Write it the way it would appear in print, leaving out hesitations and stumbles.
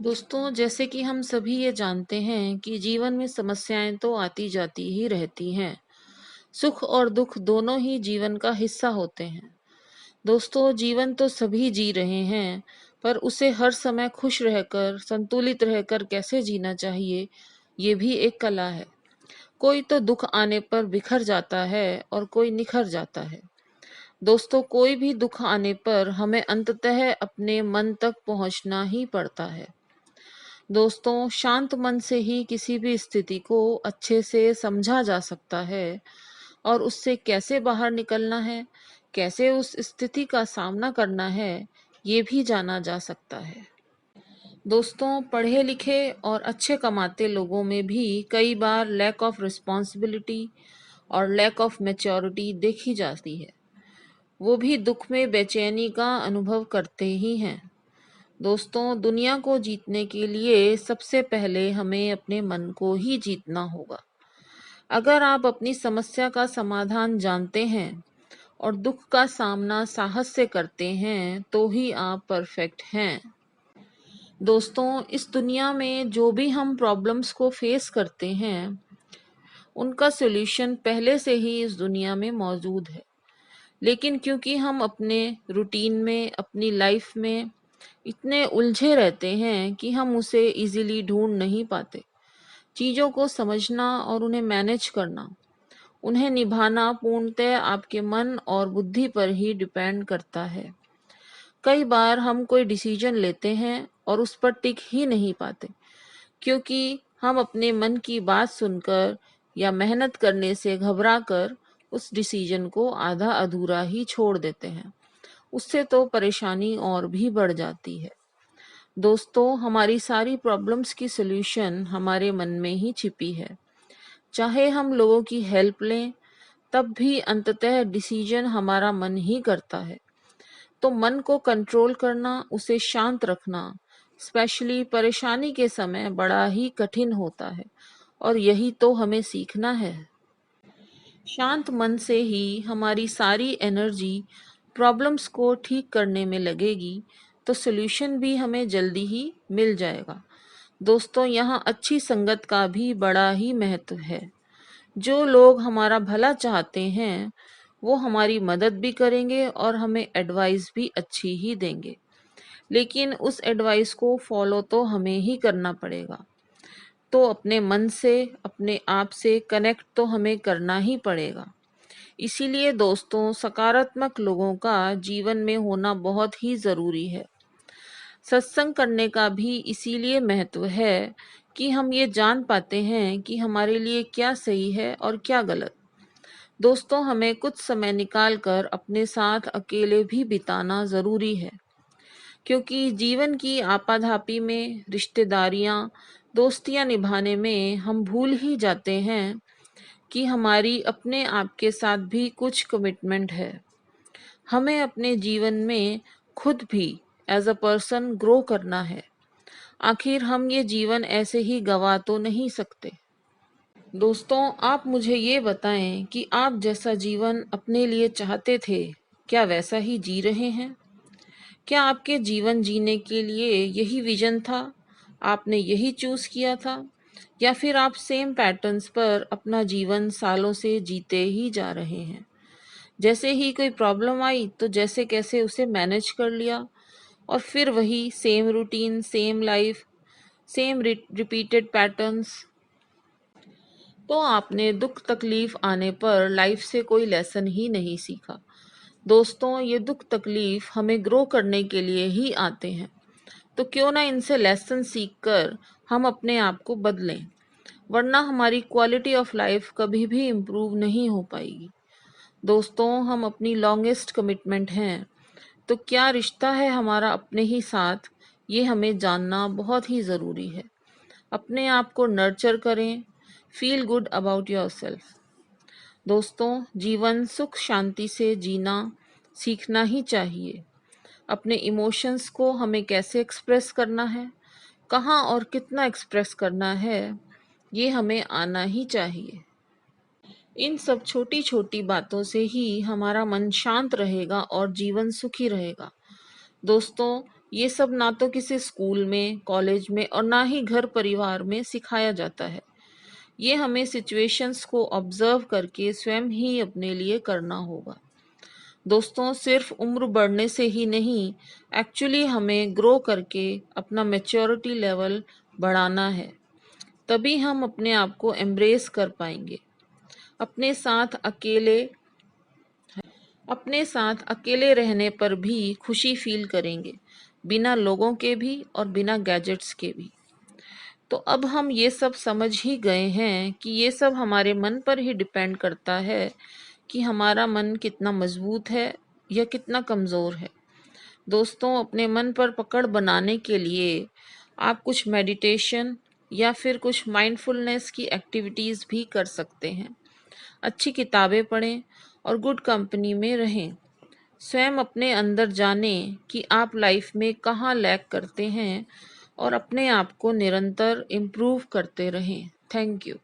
दोस्तों, जैसे कि हम सभी ये जानते हैं कि जीवन में समस्याएं तो आती जाती ही रहती हैं। सुख और दुख दोनों ही जीवन का हिस्सा होते हैं। दोस्तों, जीवन तो सभी जी रहे हैं, पर उसे हर समय खुश रहकर, संतुलित रहकर कैसे जीना चाहिए, ये भी एक कला है। कोई तो दुख आने पर बिखर जाता है और कोई निखर जाता है। दोस्तों, कोई भी दुख आने पर हमें अंततः अपने मन तक पहुंचना ही पड़ता है। दोस्तों, शांत मन से ही किसी भी स्थिति को अच्छे से समझा जा सकता है और उससे कैसे बाहर निकलना है, कैसे उस स्थिति का सामना करना है, ये भी जाना जा सकता है। दोस्तों, पढ़े लिखे और अच्छे कमाते लोगों में भी कई बार लैक ऑफ रिस्पॉन्सिबिलिटी और लैक ऑफ मैच्योरिटी देखी जाती है। वो भी दुख में बेचैनी का अनुभव करते ही हैं। दोस्तों, दुनिया को जीतने के लिए सबसे पहले हमें अपने मन को ही जीतना होगा। अगर आप अपनी समस्या का समाधान जानते हैं और दुख का सामना साहस से करते हैं, तो ही आप परफेक्ट हैं। दोस्तों, इस दुनिया में जो भी हम प्रॉब्लम्स को फेस करते हैं, उनका सॉल्यूशन पहले से ही इस दुनिया में मौजूद है। लेकिन क्योंकि हम अपने रूटीन में, अपनी लाइफ में इतने उलझे रहते हैं कि हम उसे इजीली ढूंढ नहीं पाते। चीज़ों को समझना और उन्हें मैनेज करना, उन्हें निभाना पूर्णतः आपके मन और बुद्धि पर ही डिपेंड करता है। कई बार हम कोई डिसीजन लेते हैं और उस पर टिक ही नहीं पाते, क्योंकि हम अपने मन की बात सुनकर या मेहनत करने से घबराकर उस डिसीजन को आधा अधूरा ही छोड़ देते हैं। उससे तो परेशानी और भी बढ़ जाती है। दोस्तों, हमारी सारी प्रॉब्लम्स की सॉल्यूशन हमारे मन में ही छिपी है। चाहे हम लोगों की हेल्प लें, तब भी अंततः डिसीजन हमारा मन ही करता है। तो मन को कंट्रोल करना, उसे शांत रखना, स्पेशली परेशानी के समय बड़ा ही कठिन होता है, और यही तो हमें सीखना है। शांत मन से ही हमारी सारी एनर्जी प्रॉब्लम्स को ठीक करने में लगेगी, तो सॉल्यूशन भी हमें जल्दी ही मिल जाएगा। दोस्तों, यहाँ अच्छी संगत का भी बड़ा ही महत्व है। जो लोग हमारा भला चाहते हैं, वो हमारी मदद भी करेंगे और हमें एडवाइस भी अच्छी ही देंगे। लेकिन उस एडवाइस को फॉलो तो हमें ही करना पड़ेगा। तो अपने मन से, अपने आप से कनेक्ट तो हमें करना ही पड़ेगा। इसीलिए दोस्तों, सकारात्मक लोगों का जीवन में होना बहुत ही ज़रूरी है। सत्संग करने का भी इसीलिए महत्व है कि हम ये जान पाते हैं कि हमारे लिए क्या सही है और क्या गलत। दोस्तों, हमें कुछ समय निकाल कर अपने साथ अकेले भी बिताना ज़रूरी है, क्योंकि जीवन की आपाधापी में, रिश्तेदारियां, दोस्तियां निभाने में हम भूल ही जाते हैं कि हमारी अपने आप के साथ भी कुछ कमिटमेंट है। हमें अपने जीवन में खुद भी एज अ पर्सन ग्रो करना है। आखिर हम ये जीवन ऐसे ही गवा तो नहीं सकते। दोस्तों, आप मुझे ये बताएं कि आप जैसा जीवन अपने लिए चाहते थे, क्या वैसा ही जी रहे हैं? क्या आपके जीवन जीने के लिए यही विजन था? आपने यही चूज किया था? या फिर आप सेम पैटर्न्स पर अपना जीवन सालों से जीते ही जा रहे हैं? जैसे ही कोई प्रॉब्लम आई तो जैसे कैसे उसे मैनेज कर लिया, और फिर वही same routine, same life, same repeated patterns. तो आपने दुख तकलीफ आने पर लाइफ से कोई लेसन ही नहीं सीखा। दोस्तों, ये दुख तकलीफ हमें ग्रो करने के लिए ही आते हैं। तो क्यों ना इनसे लेसन सीख कर हम अपने आप को बदलें, वरना हमारी क्वालिटी ऑफ लाइफ कभी भी इम्प्रूव नहीं हो पाएगी। दोस्तों, हम अपनी लॉन्गेस्ट कमिटमेंट हैं, तो क्या रिश्ता है हमारा अपने ही साथ, ये हमें जानना बहुत ही ज़रूरी है। अपने आप को नर्चर करें, feel good about your self. दोस्तों, जीवन सुख शांति से जीना सीखना ही चाहिए। अपने इमोशंस को हमें कैसे एक्सप्रेस करना है, कहाँ और कितना एक्सप्रेस करना है, ये हमें आना ही चाहिए। इन सब छोटी छोटी बातों से ही हमारा मन शांत रहेगा और जीवन सुखी रहेगा। दोस्तों, ये सब ना तो किसी स्कूल में, कॉलेज में और ना ही घर परिवार में सिखाया जाता है। ये हमें सिचुएशंस को ऑब्जर्व करके स्वयं ही अपने लिए करना होगा। दोस्तों, सिर्फ उम्र बढ़ने से ही नहीं, एक्चुअली हमें ग्रो करके अपना मैच्योरिटी लेवल बढ़ाना है। तभी हम अपने आप को एम्ब्रेस कर पाएंगे। अपने साथ अकेले अपने साथ अकेले रहने पर भी खुशी फील करेंगे, बिना लोगों के भी और बिना गैजेट्स के भी। तो अब हम ये सब समझ ही गए हैं कि ये सब हमारे मन पर ही डिपेंड करता है कि हमारा मन कितना मजबूत है या कितना कमज़ोर है। दोस्तों, अपने मन पर पकड़ बनाने के लिए आप कुछ मेडिटेशन या फिर कुछ माइंडफुलनेस की एक्टिविटीज़ भी कर सकते हैं। अच्छी किताबें पढ़ें और गुड कंपनी में रहें। स्वयं अपने अंदर जानें कि आप लाइफ में कहाँ लैग करते हैं और अपने आप को निरंतर इम्प्रूव करते रहें। Thank you.